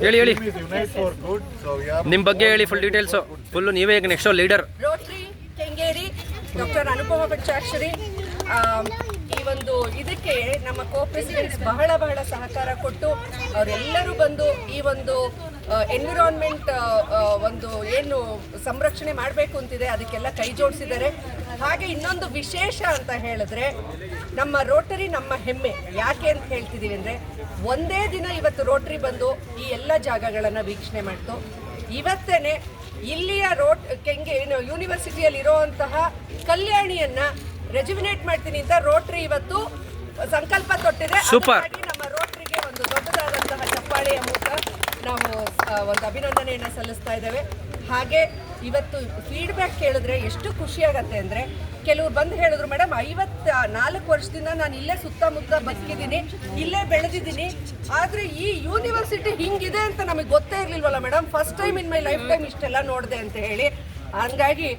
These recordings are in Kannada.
ಹೇಳಿ ಹೇಳಿ ನಿಮ್ಮ ಬಗ್ಗೆ ಹೇಳಿ ಫುಲ್ ಡೀಟೇಲ್ಸು ಫುಲ್ಲು ನೀವೇ ಈಗ next leader. Rotary Kengeri doctor Anupama Panchakshari ಈ ಒಂದು ಇದಕ್ಕೆ ನಮ್ಮ ಕೋ ಪ್ರೆಸಿಡೆಂಟ್ಸ್ ಬಹಳ ಸಹಕಾರ ಕೊಟ್ಟು ಅವರೆಲ್ಲರೂ ಬಂದು ಈ ಒಂದು ಎನ್ವಿರಾನ್ಮೆಂಟ್ ಒಂದು ಏನು ಸಂರಕ್ಷಣೆ ಮಾಡಬೇಕು ಅಂತಿದೆ ಅದಕ್ಕೆಲ್ಲ ಕೈ ಜೋಡಿಸಿದ್ದಾರೆ. ಹಾಗೆ ಇನ್ನೊಂದು ವಿಶೇಷ ಅಂತ ಹೇಳಿದ್ರೆ ನಮ್ಮ ರೋಟರಿ ನಮ್ಮ ಹೆಮ್ಮೆ. ಯಾಕೆ ಅಂತ ಹೇಳ್ತಿದ್ದೀವಿ ಅಂದರೆ ಒಂದೇ ದಿನ ಇವತ್ತು ರೋಟರಿ ಬಂದು ಈ ಎಲ್ಲ ಜಾಗಗಳನ್ನು ವೀಕ್ಷಣೆ ಮಾಡ್ತು. ಇವತ್ತೇ ಇಲ್ಲಿಯ ಯೂನಿವರ್ಸಿಟಿಯಲ್ಲಿ ಇರುವಂತಹ ಕಲ್ಯಾಣಿಯನ್ನ ರೆಜುವಿನೇಟ್ ಮಾಡ್ತೀನಿ ಅಂತ ರೋಟರಿ ಇವತ್ತು ಸಂಕಲ್ಪ ತೊಟ್ಟಿದೆ. ನಮ್ಮ ರೋಟರಿಗೆ ಒಂದು ದೊಡ್ಡದಾದಂತಹ ಚಪ್ಪಾಳೆಯ ಮೂಲಕ ನಾವು ಒಂದು ಅಭಿನಂದನೆಯನ್ನು ಸಲ್ಲಿಸ್ತಾ ಇದ್ದೇವೆ. ಹಾಗೆ ಇವತ್ತು ಫೀಡ್ಬ್ಯಾಕ್ ಕೇಳಿದ್ರೆ ಎಷ್ಟು ಖುಷಿಯಾಗತ್ತೆ ಅಂದರೆ ಕೆಲವ್ರು ಬಂದು ಹೇಳಿದ್ರು, ಮೇಡಮ್ 54 ವರ್ಷದಿಂದ ನಾನು ಇಲ್ಲೇ ಸುತ್ತಮುತ್ತ ಬದುಕಿದ್ದೀನಿ, ಇಲ್ಲೇ ಬೆಳೆದಿದ್ದೀನಿ, ಆದರೆ ಈ ಯೂನಿವರ್ಸಿಟಿ ಹಿಂಗಿದೆ ಅಂತ ನಮಗೆ ಗೊತ್ತೇ ಇರಲಿಲ್ವಲ್ಲ madam, first time in my life time ಇಷ್ಟೆಲ್ಲ ನೋಡಿದೆ ಅಂತ ಹೇಳಿ. ಹಂಗಾಗಿ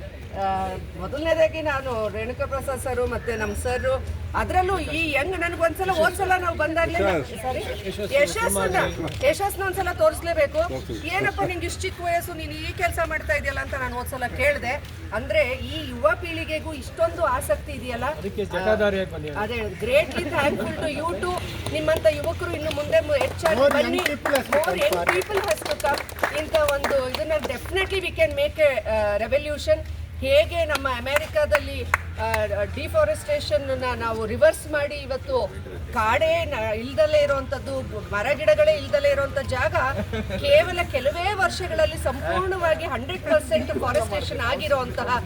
ಮೊದಲನೇದಾಗಿ ನಾನು ರೇಣುಕಾ ಪ್ರಸಾದ್ ಸರು ಮತ್ತು ನಮ್ಮ ಸರು, ಅದರಲ್ಲೂ ಈ ನನಗೊಂದ್ಸಲ ಹೋದ್ಸಲ ನಾವು ಬಂದಾಗಲೇ ಸಾರಿ ಯಶಸ್ನ ಒಂದ್ಸಲ ತೋರಿಸ್ಲೇಬೇಕು. ಏನಪ್ಪ ನಿಂಗೆ ಇಷ್ಟು ಚಿಕ್ಕ ವಯಸ್ಸು, ನೀನು ಈ ಕೆಲಸ ಮಾಡ್ತಾ ಇದೆಯಲ್ಲ ಅಂತ ನಾನು ಹೋದ್ಸಲ ಕೇಳಿದೆ. ಅಂದರೆ ಈ ಯುವ ಪೀಳಿಗೆಗೂ ಇಷ್ಟೊಂದು ಆಸಕ್ತಿ ಇದೆಯಲ್ಲ, ಅದೇ greatly thankful to you too. ನಿಮ್ಮಂಥ ಯುವಕರು ಇನ್ನು ಮುಂದೆ ಹೆಚ್ಚಾಗಿ ಬನ್ನಿ, more young people has to come. ಇಂಥ ಒಂದು ಇದನ್ನು definitely we can make a revolution. ಹೇಗೆ ನಮ್ಮ ಅಮೆರಿಕಾದಲ್ಲಿ ಡಿಫಾರೆಸ್ಟೇಷನ್ನ ನಾವು ರಿವರ್ಸ್ ಮಾಡಿ ಇವತ್ತು ಕಾಡೇ ಇಲ್ದಲೇ ಇರುವಂಥದ್ದು, ಮರ ಗಿಡಗಳೇ ಇಲ್ದಲೇ ಇರುವಂಥ ಜಾಗ ಕೇವಲ ಕೆಲವೇ ವರ್ಷಗಳಲ್ಲಿ ಸಂಪೂರ್ಣವಾಗಿ 100% ಫಾರೆಸ್ಟೇಷನ್ ಆಗಿರುವಂತಹ